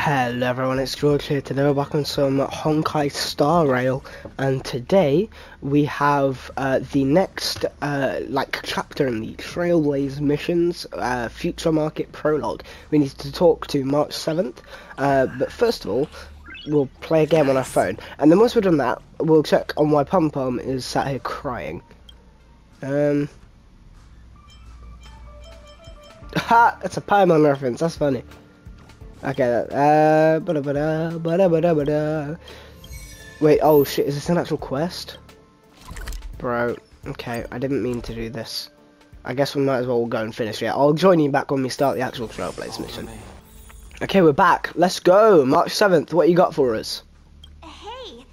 Hello everyone, it's George here. Today we're back on some Honkai Star Rail, and today we have the next chapter in the Trailblaze missions, Future Market Prologue. We need to talk to March 7th, but first of all, we'll play a game on our phone, and then once we've done that, we'll check on why Pom Pom is sat here crying. Ha! It's a Paimon reference, that's funny. Okay, wait, oh shit, is this an actual quest? Bro, okay, I didn't mean to do this. I guess we might as well go and finish it. I'll join you back when we start the actual Trailblaze mission. Okay, we're back. Let's go. March 7th, what you got for us? Hey,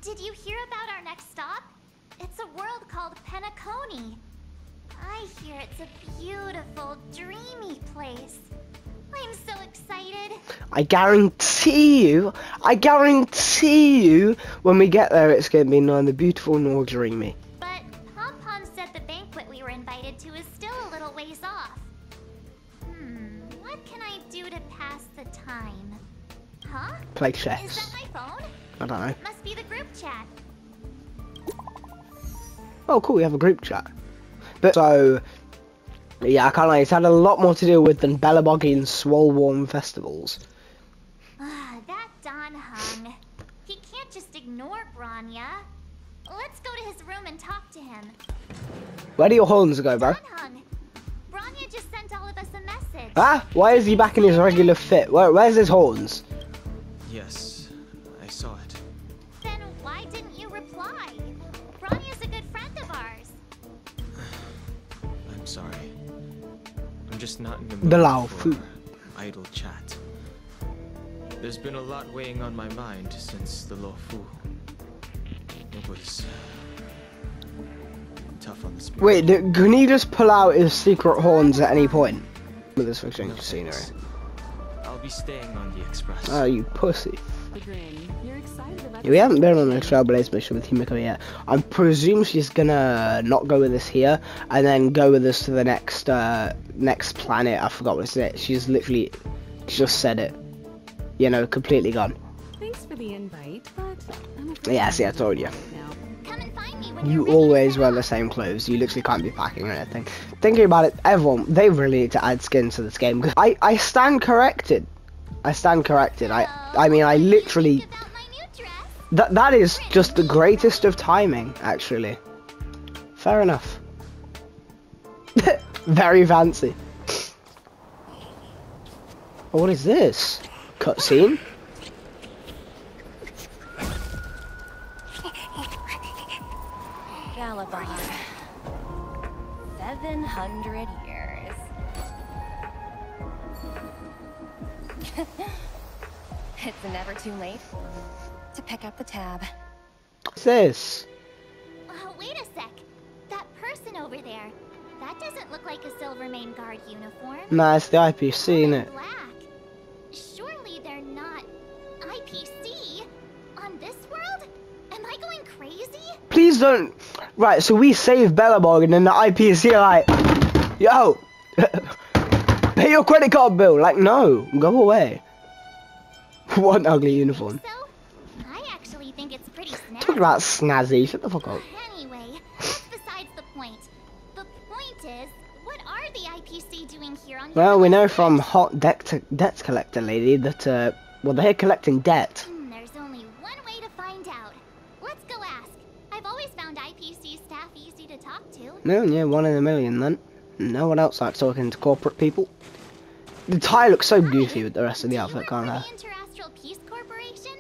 did you hear about our next stop? It's a world called Penacony. I hear it's a beautiful, dreamy place. I'm so excited. I guarantee you, when we get there, it's going to be neither beautiful nor dreamy. But Pom Pom said the banquet we were invited to is still a little ways off. What can I do to pass the time? Huh? Play chess. Is that my phone? I don't know. Must be the group chat. Oh, cool, we have a group chat. But so, yeah, I can't lie, it's had a lot more to do with than Belobog and Swolwarm festivals. That Don Hung. He can't just ignore Branya. Let's go to his room and talk to him. Where do your horns go, bro? Don Hung. Branya just sent all of us a message. Ah, why is he back in his regular fit? Where's his horns? Yes, I saw it. Then why didn't you reply? Branya's a good friend of ours. I'm sorry. I'm just not in the The mood Lao for Fu. idle chat. There's been a lot weighing on my mind since the Lao Fu. It was tough on the spirit. Wait, can he just pull out his secret horns at any point? With this fixing scenery. I'll be staying on the express. Oh, you pussy. You're excited about We haven't been on the Trailblaze mission with Himiko yet. I presume she's gonna not go with us here, and then go with us to the next planet. I forgot what it's. She's literally just said it. You know, completely gone. Thanks for the invite, but I'm afraid Yeah, see, I told you. now. Come and find me when You you're ready always to wear set the off. same clothes. You literally can't be packing or anything. Thinking about it, everyone, they really need to add skin to this game. Cause I stand corrected. I stand corrected. I mean, I literally. Think about my new dress? That is just the greatest of timing, actually. Fair enough. Very fancy. Oh, what is this? Cutscene? Belobog. 700 years. It's never too late to pick up the tab. What's this? Wait a sec. That person over there. That doesn't look like a Silvermane Guard uniform. Nah, it's the IPC, They're innit? black. Surely they're not IPC on this world? Am I going crazy? Please don't. Right, so we save Belobog and then the IPC are like, yo, pay your credit card bill. Like, no, go away. What an ugly uniform. So, I actually think it's pretty snazzy. Talking about snazzy, shut the fuck up. Anyway, that's besides the point. The point is, what are the IPC doing here on Well, we know Yellow's from Bridge? Hot Debt Collector Lady that, well, they're collecting debt. There's only one way to find out. Let's go ask. I've always found IPC staff easy to talk to. No, yeah, 1 in a million then. No one else likes talking to corporate people. The tie looks so goofy with the rest of the outfit, can't Do you I? work for the Interastral Peace Corporation?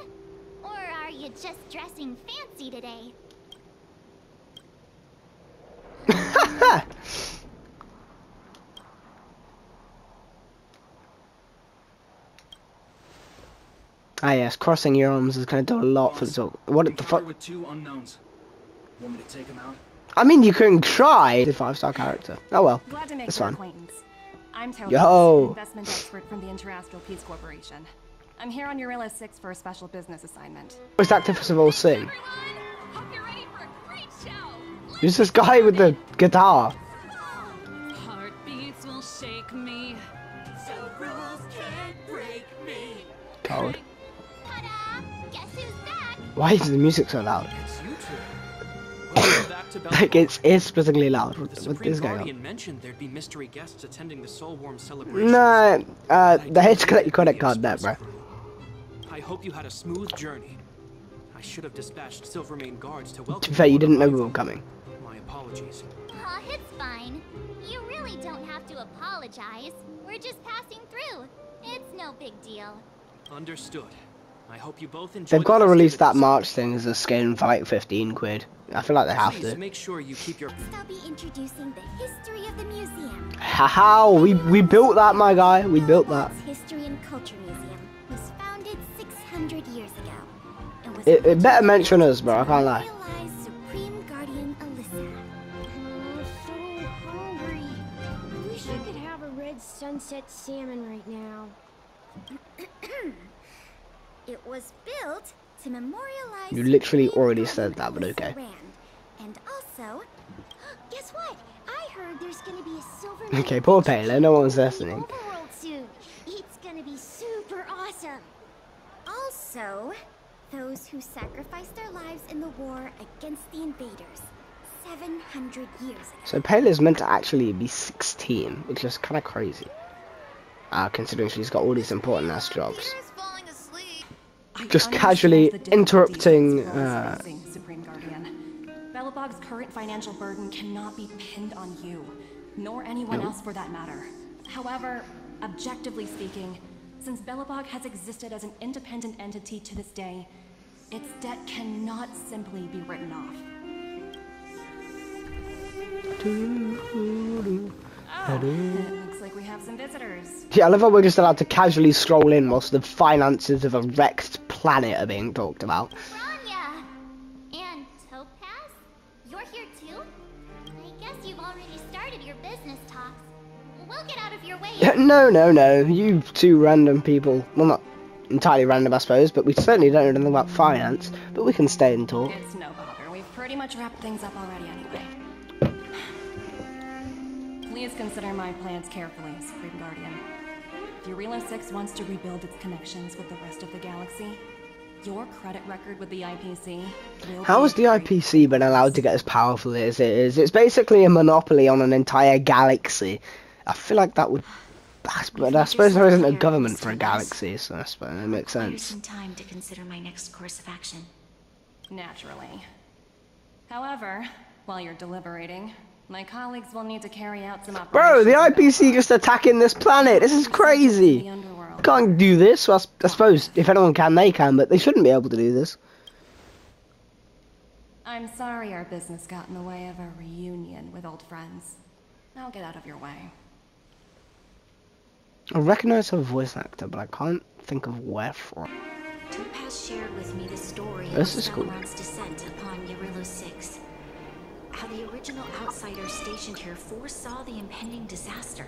Or are you just dressing fancy today? Ah yes, crossing your arms is going to do a lot for the talk. What the fuck? With two unknowns. Want me to take them out? I mean, you can try. The 5-star character. Oh well, Glad to make it's your fine. acquaintance. I'm Tony, Yo. investment expert from the Interastral Peace Corporation. I'm here on Eurilla 6 for a special business assignment. Most active of all sing. Hope you're ready for a great show. Who's this guy with the guitar? Heartbeats will shake me. Cold. Ta-da! Guess who's back? Why is the music so loud? It's you two. Welcome back to Like it's Belobog. splittingly loud. The What Supreme is going on? Guardian mentioned there'd be mystery guests attending the Soulworm celebration. No, they hate to collect your credit card there, bro. I hope you had a smooth journey. I should have dispatched Silvermane guards to welcome To be fair, you didn't know we on were coming. my apologies. Aw, it's fine. You really don't have to apologize. We're just passing through. It's no big deal. Understood. I hope you both enjoy. They've got to release that March thing as a skin for like 15 quid. I feel like they have Please to. make sure you keep your. I'll be introducing the history of the museum. Haha, we built that, my guy. We built that. Belobog's History and Culture Museum was founded 600 years ago. Was It better mention us, bro. I can't lie. Memorialize Supreme Guardian Alyssa. Oh, so hungry. Wish I could have a red sunset salmon right now. It was built to memorialize. You literally Supreme already Guardian said that, but Alyssa okay. Rand. And also, guess what? I heard there's gonna be a silver. Okay, poor Pele. No one's listening. Overworld soon. It's gonna be super awesome. Also, those who sacrificed their lives in the war against the invaders 700 years ago. So Pele's meant to actually be 16, which is kind of crazy. Considering she's got all these important ass jobs. I Just understand casually the difficulties interrupting, Explorers facing, Supreme Guardian. Belobog's current financial burden cannot be pinned on you, nor anyone else for that matter. However, objectively speaking, since Belobog has existed as an independent entity to this day, its debt cannot simply be written off. Oh, it looks like we have some visitors. Yeah, I love how we're just allowed to casually stroll in whilst the finances of a wrecked planet are being talked about. Rania! And Topaz? You're here too? I guess you've already started your business talks. We'll get out of your way. No. You two random people. Well, not entirely random, I suppose, but we certainly don't know anything about finance. But we can stay and talk. It's no bother. We've pretty much wrapped things up already anyway. Please consider my plans carefully, Supreme Guardian. If Eurela 6 wants to rebuild its connections with the rest of the galaxy, your credit record with the IPC will How has the IPC been allowed to get as powerful as it is? It's basically a monopoly on an entire galaxy. I feel like that would... But I suppose there isn't a government for a galaxy, so I suppose it makes sense. Some time to consider my next course of action. Naturally. However, while you're deliberating, my colleagues will need to carry out some Bro, the operations. IPC just attacking this planet. This is crazy. The underworld. Can't do this. Well, I suppose if anyone can, they can, but they shouldn't be able to do this. I'm sorry our business got in the way of a reunion with old friends. I'll get out of your way. I recognise her voice actor, but I can't think of where from. Topaz shared with me the story This of is cool. Sauron's descent upon Eurela 6. How the original outsiders stationed here foresaw the impending disaster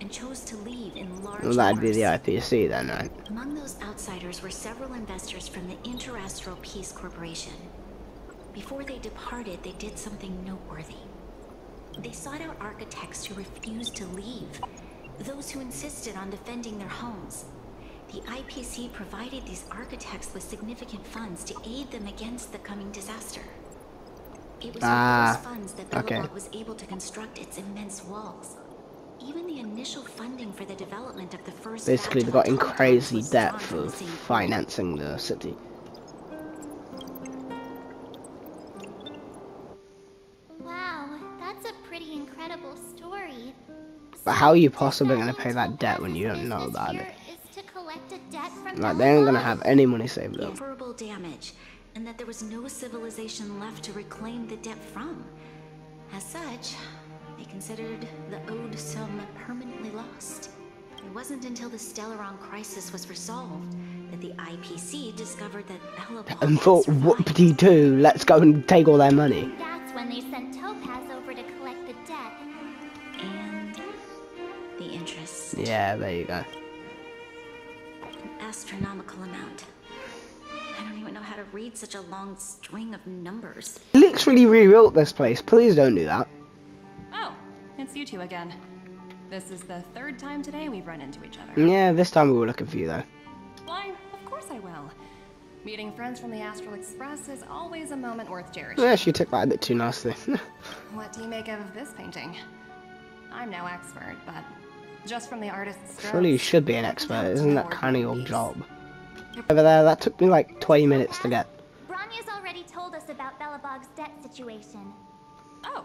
and chose to leave in large Well, that'd be the numbers. IPC then, right? Among those outsiders were several investors from the Interastral Peace Corporation. Before they departed, they did something noteworthy. They sought out architects who refused to leave, those who insisted on defending their homes. The IPC provided these architects with significant funds to aid them against the coming disaster. It was with those funds that Belobog okay. was able to construct its immense walls. Even the initial funding for the development of the first Basically, batch they of got in automatons crazy was drawn debt from for the same pool. financing the city. Wow, that's a pretty incredible story. But how are you So, possibly does going to that pay mean that debt when you Topaz's don't know business about it? here is to collect a debt from Like, they ain't going to Belobog? have any money saved up. Irreparable damage, and that there was no civilization left to reclaim the debt from. As such, they considered the owed sum permanently lost. It wasn't until the Stellaron crisis was resolved that the IPC discovered that Belobog And thought, had what survived. did he do? Let's go and take all their money. That's when they sent Topaz over to collect the debt. And the interest. Yeah, there you go. An astronomical amount. I don't even know how to read such a long string of numbers. Literally rebuilt this place. Please don't do that. Oh, it's you two again. This is the third time today we've run into each other. Yeah, this time we were looking for you though. Why, Of course I will. Meeting friends from the Astral Express is always a moment worth cherishing. Yeah, she took that a bit too nicely. What do you make of this painting? I'm no expert, but just from the artist's strokes, Surely you should be an expert, isn't that kind of your job? Over there, that took me like 20 minutes to get. Bronya's already told us about Belobog's debt situation. Oh.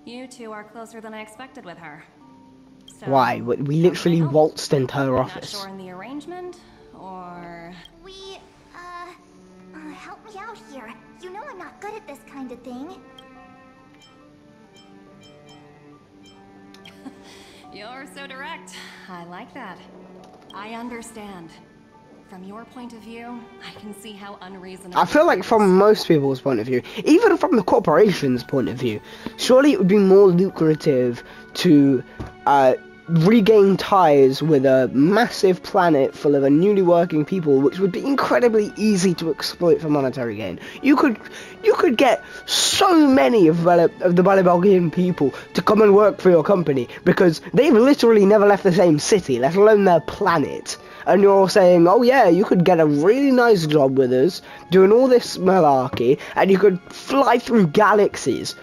You two are closer than I expected with her. So, Why? We literally waltzed into her not office. sure in the arrangement, or... Help me out here. You know I'm not good at this kind of thing. You're so direct. I like that. I understand. From your point of view, I can see how unreasonable... I feel like from most people's point of view, even from the corporation's point of view, surely it would be more lucrative to regain ties with a massive planet full of newly working people, which would be incredibly easy to exploit for monetary gain. You could get so many of the Balobogian people to come and work for your company because they've literally never left the same city, let alone their planet. And you're saying, oh yeah, you could get a really nice job with us, doing all this malarkey, and you could fly through galaxies.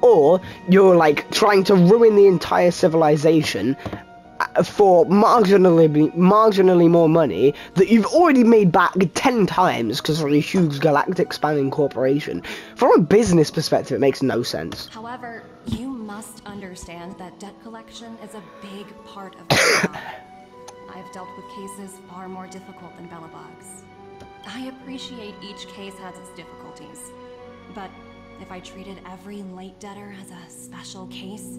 Or you're like trying to ruin the entire civilization for marginally more money that you've already made back 10 times because of a huge galactic spanning corporation. From a business perspective, it makes no sense. However, you must understand that debt collection is a big part of the job. I've dealt with cases far more difficult than Belobog's. I appreciate each case has its difficulties, but if I treated every late debtor as a special case,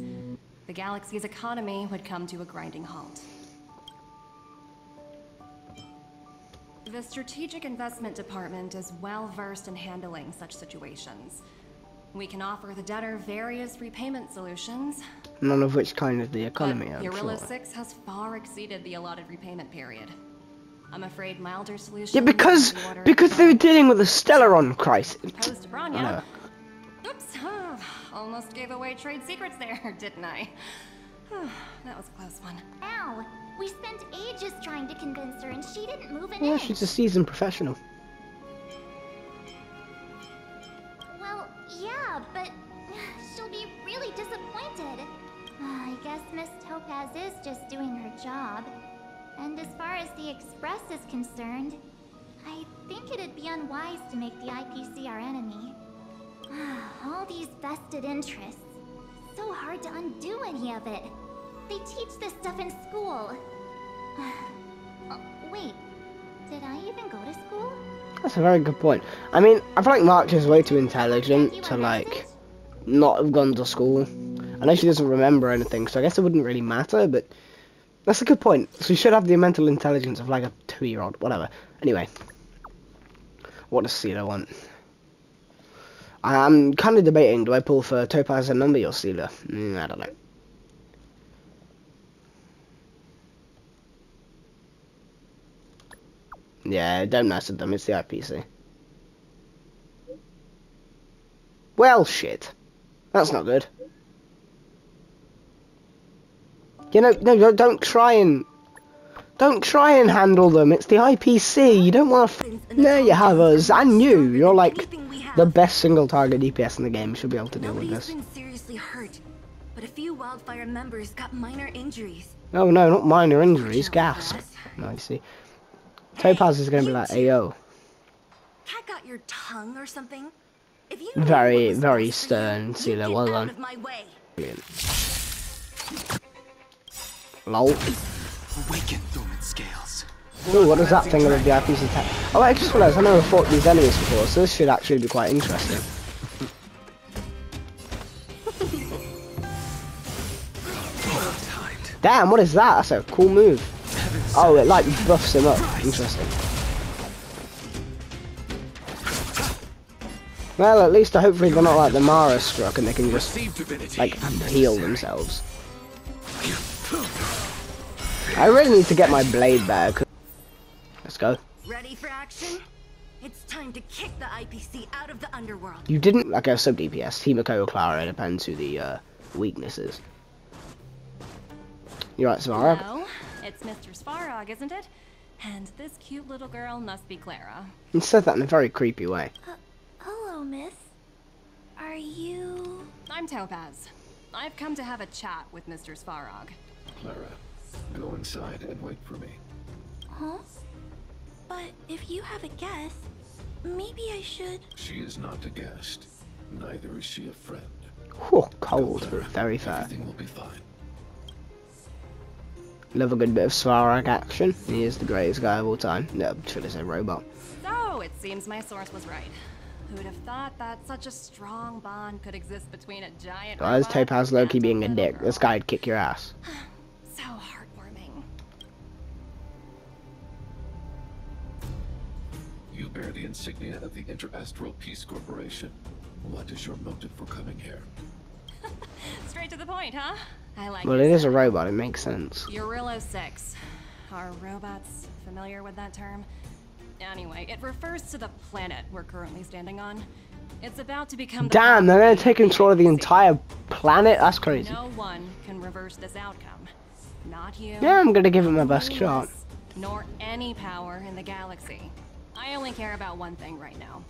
the galaxy's economy would come to a grinding halt. The Strategic Investment Department is well versed in handling such situations. We can offer the debtor various repayment solutions. None of which kind of the economy, I'm Urilla sure. 6 has far exceeded the allotted repayment period. I'm afraid milder solutions... Yeah, because they were dealing with a Stellaron crisis. Opposed to Bronya. Oops, almost gave away trade secrets there, didn't I? That was a close one. Ow! We spent ages trying to convince her and she didn't move an Yeah, inch. she's a seasoned professional. Well, yeah, but she'll be really disappointed. I guess Miss Topaz is just doing her job. And as far as the Express is concerned, I think it'd be unwise to make the IPC our enemy. All these vested interests. So hard to undo any of it. They teach this stuff in school. Wait, did I even go to school? That's a very good point. I mean, I feel like March is way too intelligent to, like, not have gone to school. I know she doesn't remember anything, so I guess it wouldn't really matter, but that's a good point. She should have the mental intelligence of, like, a 2-year-old, whatever. Anyway, what does Sealer want? I'm kind of debating, do I pull for Topaz and number or Sealer? I don't know. Yeah, don't mess with them, it's the IPC. Well, shit. That's not good. You know, no, don't try and handle them, it's the IPC, you don't want to... There you have us, and you're like the best single target DPS in the game, you should be able to deal with this. Nobody's been seriously hurt, but a few Wildfire members got minor injuries. Oh no, not minor injuries, gasp. No, I see. Topaz is going to be like, Ayo. Cat got your tongue or something? If you Very, very stern, Sealer, well done. Brilliant. Lol. Awaken dormant scales. Ooh, what is that thing with the IPC attack? Oh, I just realised I never fought these enemies before, so this should actually be quite interesting. Damn, what is that? That's a cool move. Oh, it like buffs him up. Interesting. Well, at least hopefully they're not like the Mara struck and they can just like heal themselves. I really need to get my blade back. Let's go. Ready for action? It's time to kick the IPC out of the underworld. You didn't like a sub DPS, Himiko or Clara, it depends who the weakness is. You're right, Svarog. Hello, it's Mr. Svarog, isn't it? And this cute little girl must be Clara. He said that in a very creepy way. Hello, miss. Are you... I'm Topaz. I've come to have a chat with Mr. Svarog. Clara, go inside and wait for me. Huh? But if you have a guest, maybe I should... She is not a guest. Neither is she a friend. Whew, cold, but very fair. Everything will be fine. Love a good bit of Svarog action. He is the greatest guy of all time. No, should I say robot. So, it seems my source was right. Who'd have thought that such a strong bond could exist between a giant Why is robot Topaz Loki and being a little dick? girl? This guy'd kick your ass. So heartwarming. You bear the insignia of the Interastral Peace Corporation. What is your motive for coming here? Straight to the point, huh? I like Well, it. it is a robot, it makes sense. Urilo 6. Are robots familiar with that term? Anyway, it refers to the planet we're currently standing on. It's about to become the Damn, they're gonna property take control of the IPC. entire planet? That's crazy. No one can reverse this outcome. Not you. Yeah, I'm gonna give it my best not shot. us, nor any power in the galaxy. I only care about one thing right now.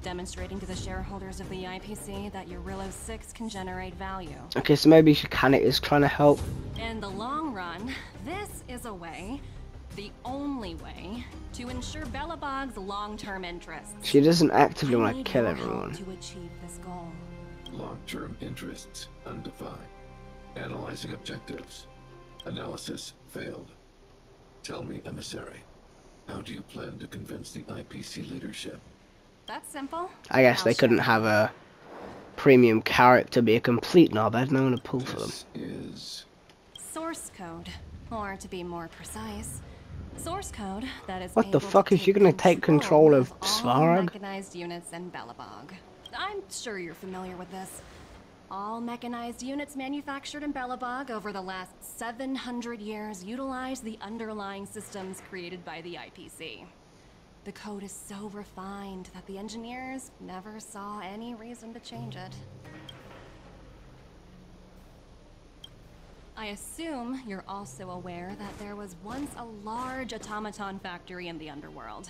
Demonstrating to the shareholders of the IPC that Urilo 6 can generate value. Okay, so maybe Shikanet is trying to help. In the long run, this is a way, the only way, to ensure Belobog's long-term interests. She doesn't actively I want to need kill your help everyone. to achieve this goal. Long-term interests undefined. Analyzing objectives. Analysis failed. Tell me, emissary, how do you plan to convince the IPC leadership? That's simple. I guess I'll they couldn't show have a premium character be a complete knob. I had no one to pull for them. This is... source code, or to be more precise, source code that is What the able to fuck, is she gonna take control of all Svarog? mechanized units in Belobog. I'm sure you're familiar with this. All mechanized units manufactured in Belobog over the last 700 years utilize the underlying systems created by the IPC. The code is so refined that the engineers never saw any reason to change it. I assume you're also aware that there was once a large automaton factory in the underworld.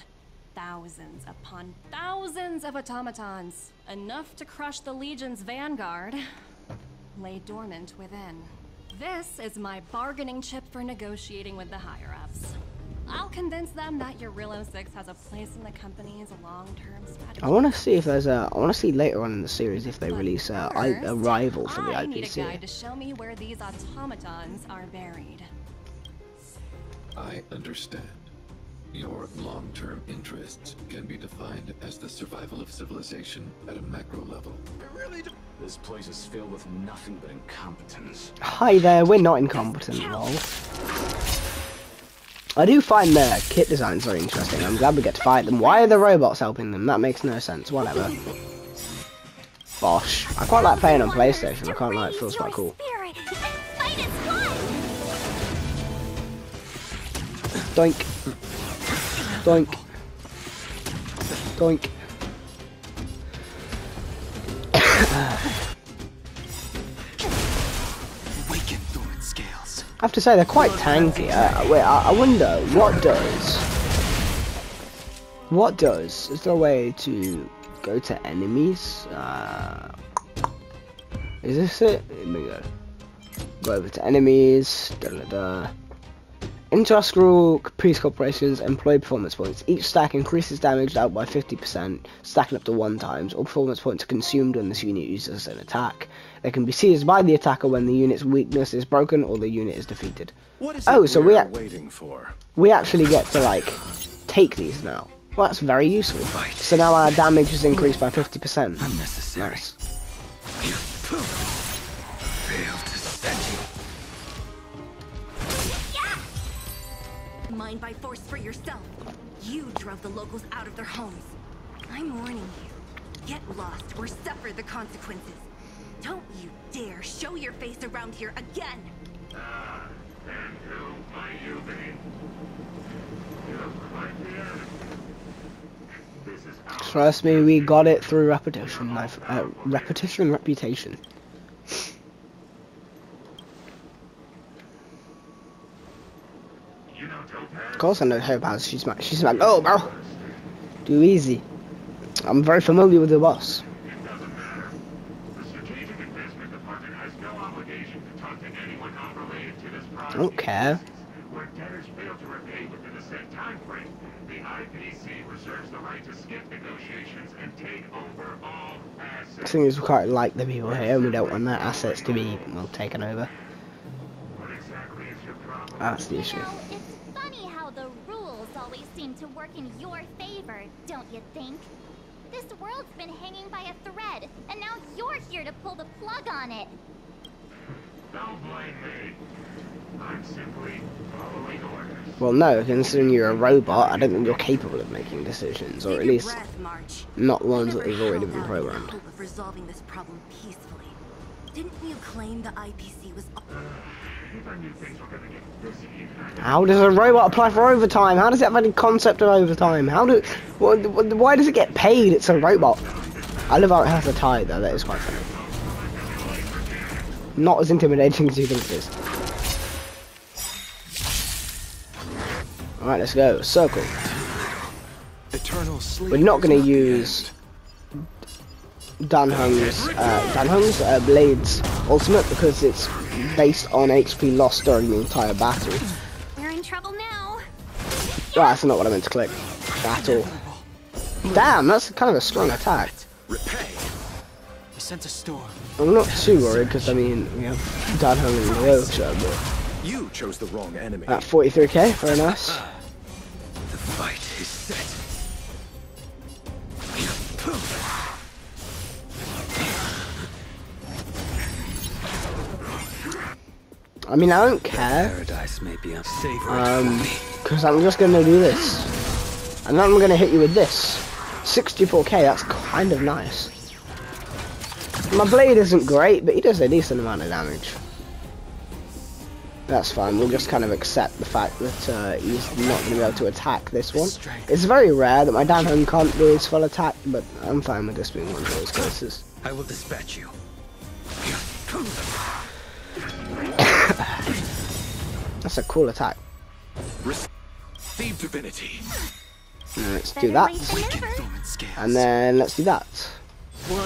Thousands upon thousands of automatons, enough to crush the Legion's vanguard, lay dormant within. This is my bargaining chip for negotiating with the higher-ups. I'll convince them that Urilo 6 has a place in the company's long-term strategy. I want to see if there's a. I want to see later on in the series if they But release a first, rival for the I need a guide IPC. to show me where these automatons are buried. I understand. Your long-term interests can be defined as the survival of civilization at a macro level. This place is filled with nothing but incompetence. Hi there, we're not incompetent, lol. I do find their kit designs very interesting. I'm glad we get to fight them. Why are the robots helping them? That makes no sense. Whatever. Bosh. I quite like playing on PlayStation. I can't lie, it feels quite cool. Spirit and fight its blood. Doink. Doink. Doink. Weaken through its scales. I have to say, they're quite tanky. Wait, I wonder, what does... Is there a way to go to enemies? Is this it? Here we go. Go over to enemies. Industrial Peace Corporations employ performance points. Each stack increases damage dealt by 50%, stacking up to 1 times. All performance points are consumed when this unit uses an attack. They can be seized by the attacker when the unit's weakness is broken or the unit is defeated. What is Oh, so waiting for? we actually get to, like, take these now. Well, that's very useful. So now our damage is increased by 50%. Unnecessary. Nice. Failed to set you. Mind by force for yourself. You drove the locals out of their homes. I'm warning you. Get lost or suffer the consequences. Don't you dare show your face around here again! And who might you be? You look like the enemy. This is our... Trust me, we got it through repetition. Repetition, reputation. You know Topaz? course I know Topaz. She's my oh, bro. Too easy. I'm very familiar with the boss. It doesn't matter. The Strategic Investment Department has no obligation to talk to anyone not related to this project. I don't care. Where debtors fail to repay within a set time frame, the IPC reserves the right to skip negotiations and take over all assets. The thing is, we quite like the people here, and we don't want their assets to be, well, taken over. What exactly is your problem? That's the issue. You know, it's funny how the rules always seem to work in your favor, don't you think? This world's been hanging by a thread, and now you're here to pull the plug on it. Don't blame me. I'm simply following orders. Well, no, considering you're a robot, I don't think you're capable of making decisions, or at least not ones that have already been programmed. Hope of resolving this problem peacefully. Didn't you claim the IPC was? If I knew things were gonna get busy, How does a robot apply for overtime? How does it have any concept of overtime? Why does it get paid? It's a robot. I love how it has a tie though. That is quite funny. Not as intimidating as you think it is. Alright, let's go. Circle. Eternal sleep. We're not going to use Dan Hung's Blade's ultimate because it's based on HP lost during the entire battle. We're in trouble now. Oh, that's not what I meant to click. Battle. Damn, that's kind of a strong attack. Repay. He sent a storm. I'm not too worried because, I mean, we have Dan Hung in the Yorkshire, but... You chose the wrong enemy. At 43k, very nice. The fight is set. I mean, I don't care. Paradise may be unsavory. Because I'm just gonna do this. And then I'm gonna hit you with this. 64k, that's kind of nice. My blade isn't great, but he does a decent amount of damage. That's fine, we'll just kind of accept the fact that he's not going to be able to attack this one. It's very rare that my Dan Hung can't do his full attack, but I'm fine with this being one of those cases. I will dispatch you. That's a cool attack. Receive divinity. Let's do that. And then let's do that.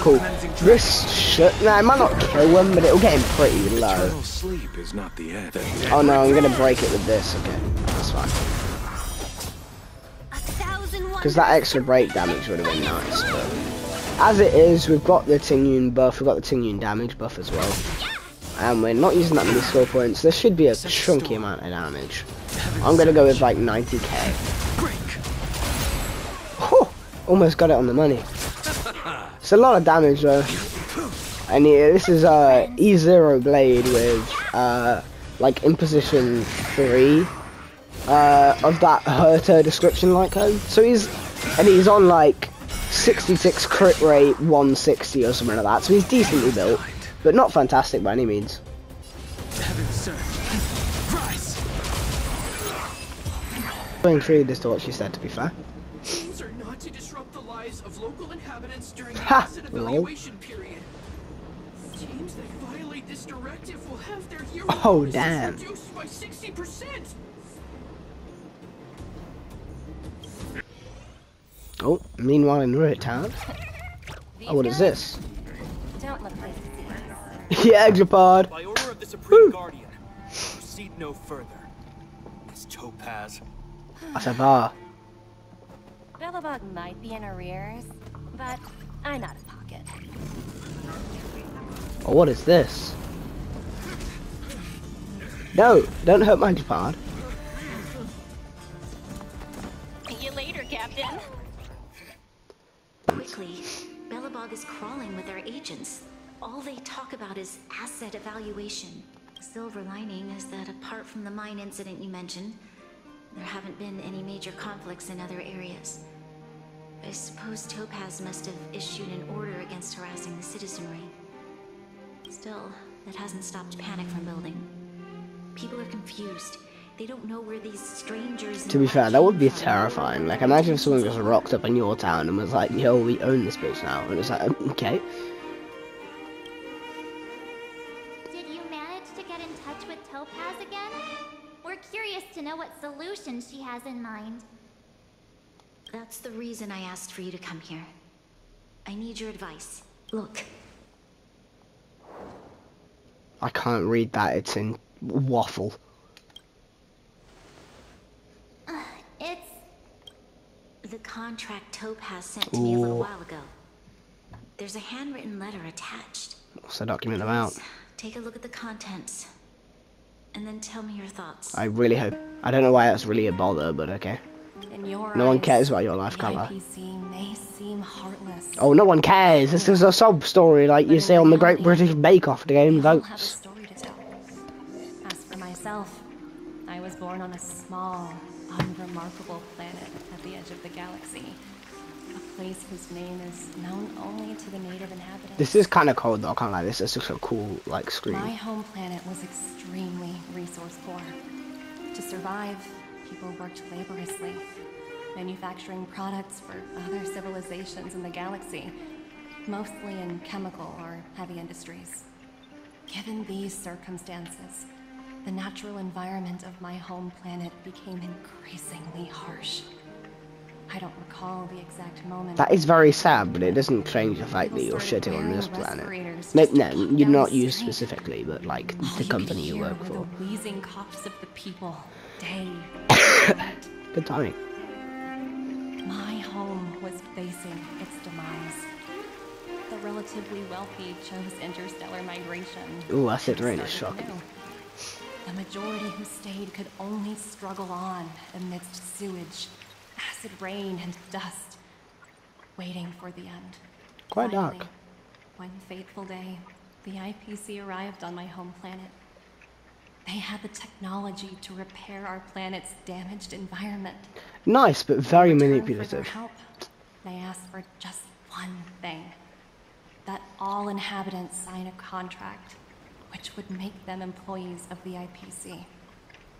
Cool. This should... Nah, it might not kill him, but it'll get him pretty low. Sleep is not the end. Oh no, I'm gonna break it with this. Okay, that's fine. Because that extra break damage would have been nice, but... As it is, we've got the Tingyun buff, we've got the Tingyun damage buff as well. And we're not using that many skill points. There should be a chunky amount of damage. I'm gonna go with like 90k. Oh, almost got it on the money. It's a lot of damage though. And this is E0 blade with like imposition 3 of that Herter description like code. So he's on like 66 crit rate, 160 or something like that. So he's decently built, but not fantastic by any means. I'm intrigued as to what she said, to be fair. Rules are not to disrupt the lives of local inhabitants during the Ha! asset evaluation period. Teams that violate this directive will have their hero damn. reduced by 60%. Oh, meanwhile in Ruit Town. Oh, what is this? Don't look like Yeah, Japod. By order of the Supreme Guardian, proceed no further. Miss Topaz. That's a bar. Belobog might be in arrears, but I'm out of pocket. Oh, what is this? No, don't hurt my Japod. See you later, Captain. Quickly, Belobog is crawling with their agents. All they talk about is asset evaluation. The silver lining is that apart from the mine incident you mentioned, there haven't been any major conflicts in other areas. I suppose Topaz must have issued an order against harassing the citizenry. Still, that hasn't stopped panic from building. People are confused. They don't know where these strangers... To be fair, that would be terrifying. Like, imagine if someone just rocked up in your town and was like, yo, we own this place now. And it's like, okay. Did you manage to get in touch with Topaz again? We're curious to know what solution mission she has in mind. That's the reason I asked for you to come here. I need your advice. Look. I can't read that, it's in waffle. It's... The contract Topaz sent to me a little while ago. There's a handwritten letter attached. What's the document about? Take a look at the contents. And then tell me your thoughts. I really hope. I don't know why that's really a bother, but okay. No one cares about your life color. IPC may seem heartless. Oh, no one cares. This is a sob story, like you say on the Great British Bake Off to gain votes. Have a story to tell. As for myself, I was born on a small, unremarkable planet at the edge of the galaxy. A place whose name is known only to the native inhabitants. This is kind of cold though, I can't lie. This is such a cool, like, screen. My home planet was extremely resource poor. To survive, people worked laboriously, manufacturing products for other civilizations in the galaxy, mostly in chemical or heavy industries. Given these circumstances, the natural environment of my home planet became increasingly harsh. I don't recall the exact moment. That is very sad, but it doesn't change the fact that you're shitting on this planet. No, you're not you specifically, but like the company you work for. The wheezing coughs of the people, day and night. Good timing. My home was facing its demise. The relatively wealthy chose interstellar migration. Ooh, acid rain is shocking. The majority who stayed could only struggle on amidst sewage, acid rain, and dust, waiting for the end. Quite Finally, dark. one fateful day, the IPC arrived on my home planet. They had the technology to repair our planet's damaged environment. Nice, but very In return manipulative. for their help, they asked for just one thing. That all inhabitants sign a contract, which would make them employees of the IPC.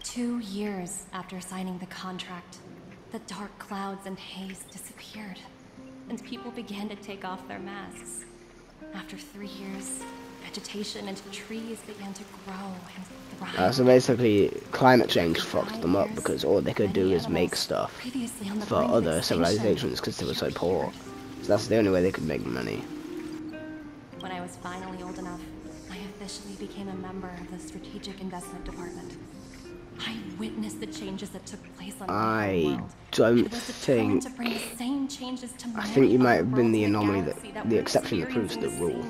2 years after signing the contract, the dark clouds and haze disappeared, and people began to take off their masks. After 3 years, vegetation and trees began to grow and thrive. So basically, climate change fucked them up because all they could do is make stuff for other civilizations because they were so poor. So that's the only way they could make money. When I was finally old enough, I officially became a member of the Strategic Investment Department. I witnessed the changes that took place on my world. don't think... To bring the same changes to I think you might have been the anomaly, that the exception that proves the rule.